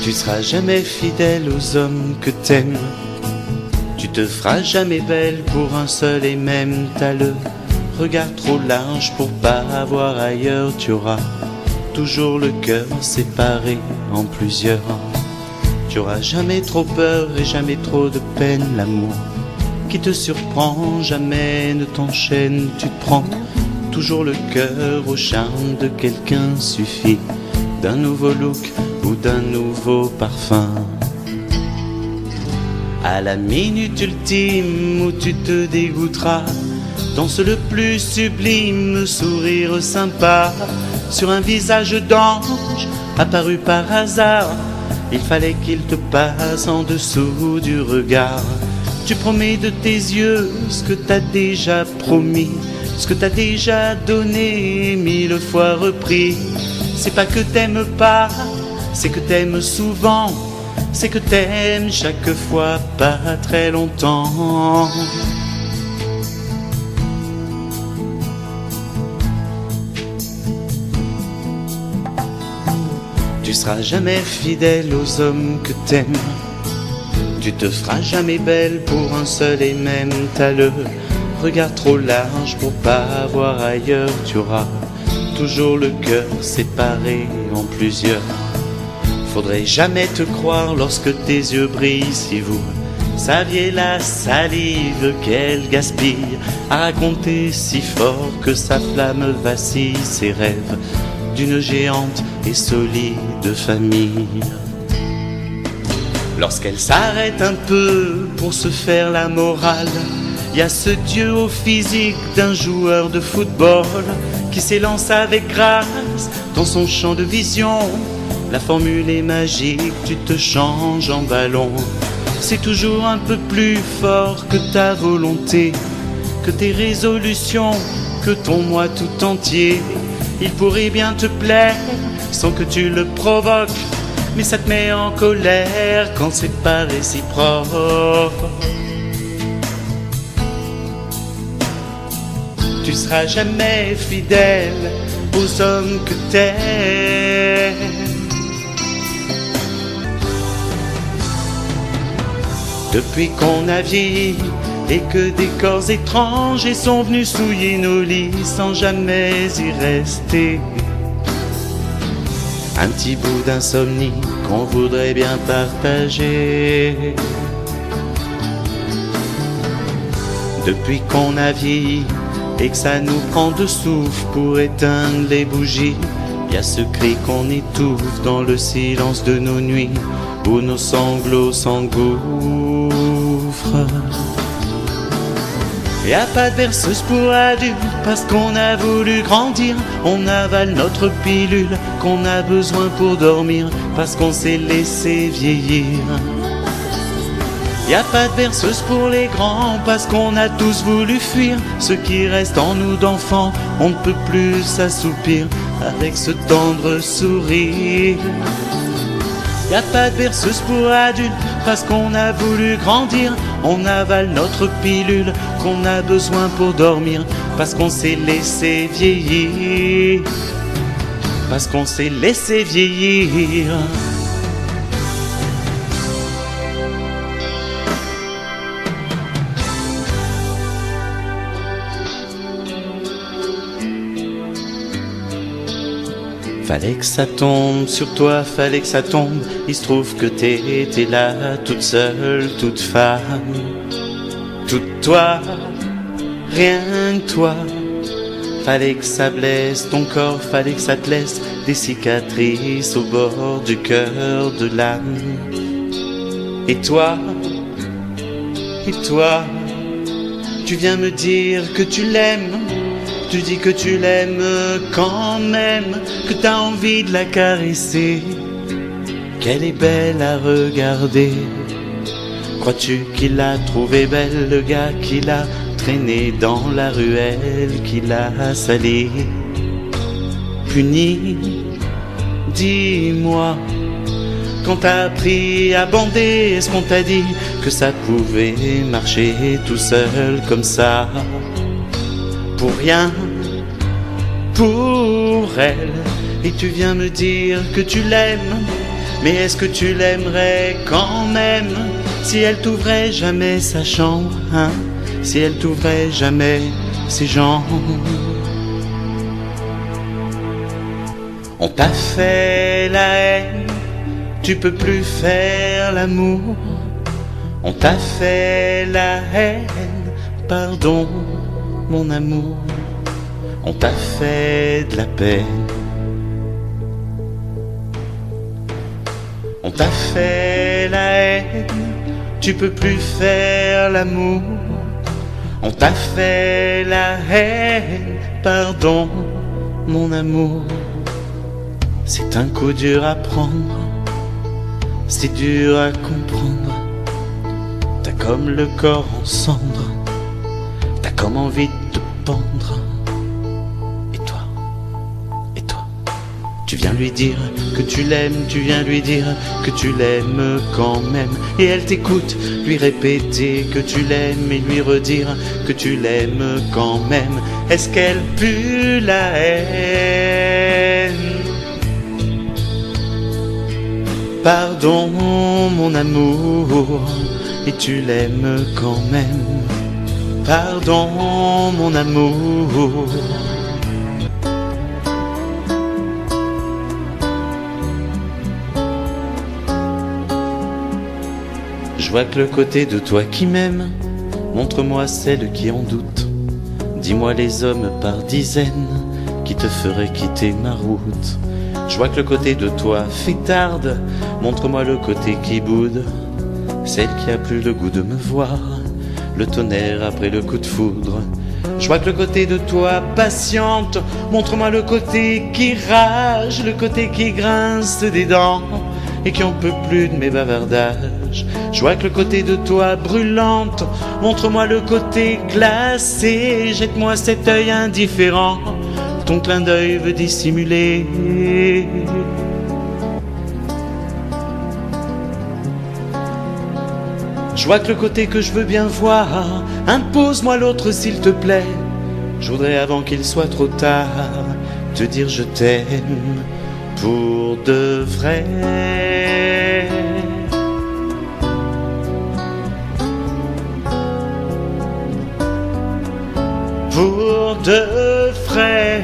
Tu seras jamais fidèle aux hommes que t'aimes. Tu te feras jamais belle pour un seul et même. T'as le regard trop large pour pas voir ailleurs. Tu auras toujours le cœur séparé en plusieurs. Tu auras jamais trop peur et jamais trop de peine. L'amour qui te surprend jamais ne t'enchaîne. Tu te prends toujours le cœur au charme de quelqu'un. Suffit d'un nouveau look ou d'un nouveau parfum. À la minute ultime où tu te dégoûteras, danse le plus sublime sourire sympa sur un visage d'ange apparu par hasard. Il fallait qu'il te passe en dessous du regard. Tu promets de tes yeux ce que t'as déjà promis, ce que t'as déjà donné 1000 fois repris. C'est pas que t'aimes pas, c'est que t'aimes souvent, c'est que t'aimes chaque fois pas très longtemps. Tu seras jamais fidèle aux hommes que t'aimes. Tu te feras jamais belle pour un seul et même. T'as le regard trop large pour pas voir ailleurs. Tu auras toujours le cœur séparé en plusieurs. Faudrait jamais te croire lorsque tes yeux brillent. Si vous saviez la salive qu'elle gaspille à raconter si fort que sa flamme vacille ses rêves d'une géante et solide famille. Lorsqu'elle s'arrête un peu pour se faire la morale, y a ce dieu au physique d'un joueur de football qui s'élance avec grâce dans son champ de vision. La formule est magique, tu te changes en ballon. C'est toujours un peu plus fort que ta volonté, que tes résolutions, que ton moi tout entier. Il pourrait bien te plaire sans que tu le provoques, mais ça te met en colère quand c'est pas réciproque. Tu seras jamais fidèle aux hommes que t'aimes. Depuis qu'on a vieilli et que des corps étrangers sont venus souiller nos lits sans jamais y rester, un petit bout d'insomnie qu'on voudrait bien partager. Depuis qu'on a vieilli et que ça nous prend de souffle pour éteindre les bougies, y a ce cri qu'on étouffe dans le silence de nos nuits où nos sanglots s'engouffrent. Y a pas de berceuse pour adultes parce qu'on a voulu grandir. On avale notre pilule qu'on a besoin pour dormir parce qu'on s'est laissé vieillir. Y a pas de berceuse pour les grands parce qu'on a tous voulu fuir. Ce qui reste en nous d'enfants, on ne peut plus s'assoupir avec ce tendre sourire. Y a pas de berceuse pour adultes parce qu'on a voulu grandir. On avale notre pilule qu'on a besoin pour dormir parce qu'on s'est laissé vieillir. Parce qu'on s'est laissé vieillir. Fallait que ça tombe sur toi, fallait que ça tombe. Il se trouve que t'étais là, toute seule, toute femme. Toute toi, rien que toi. Fallait que ça blesse ton corps, fallait que ça te laisse des cicatrices au bord du cœur, de l'âme. Et toi, tu viens me dire que tu l'aimes. Tu dis que tu l'aimes quand même, que t'as envie de la caresser, qu'elle est belle à regarder. Crois-tu qu'il a trouvé belle, le gars qui l'a traîné dans la ruelle, qui l'a salé, puni? Dis-moi, quand t'as appris à bander, est-ce qu'on t'a dit que ça pouvait marcher tout seul comme ça? Pour rien, pour elle. Et tu viens me dire que tu l'aimes, Mais est-ce que tu l'aimerais quand même si elle t'ouvrait jamais sa chambre, hein? Si elle t'ouvrait jamais ses jambes? On t'a fait la haine, tu peux plus faire l'amour. On t'a fait la haine, pardon mon amour. On t'a fait de la peine. On t'a fait la haine, tu peux plus faire l'amour. On t'a fait la haine, pardon mon amour. C'est un coup dur à prendre, c'est dur à comprendre. T'as comme le corps en cendres, t'as comme envie de te pendre. Et toi, tu viens lui dire que tu l'aimes, tu viens lui dire que tu l'aimes quand même. Et elle t'écoute, lui répéter que tu l'aimes et lui redire que tu l'aimes quand même. Est-ce qu'elle pue la haine? Pardon mon amour, et tu l'aimes quand même. Pardon mon amour. Je vois que le côté de toi qui m'aime, montre-moi celle qui en doute. Dis-moi les hommes par dizaines qui te feraient quitter ma route. Je vois que le côté de toi fêtarde, montre-moi le côté qui boude. Celle qui a plus le goût de me voir, le tonnerre après le coup de foudre. Je vois que le côté de toi patiente, montre-moi le côté qui rage, le côté qui grince des dents et qui en peut plus de mes bavardages. Je vois que le côté de toi brûlante, montre-moi le côté glacé, jette-moi cet œil indifférent, ton clin d'œil veut dissimuler. Je vois que le côté que je veux bien voir, impose-moi l'autre s'il te plaît. Je voudrais avant qu'il soit trop tard te dire je t'aime pour de vrai. Pour de vrai.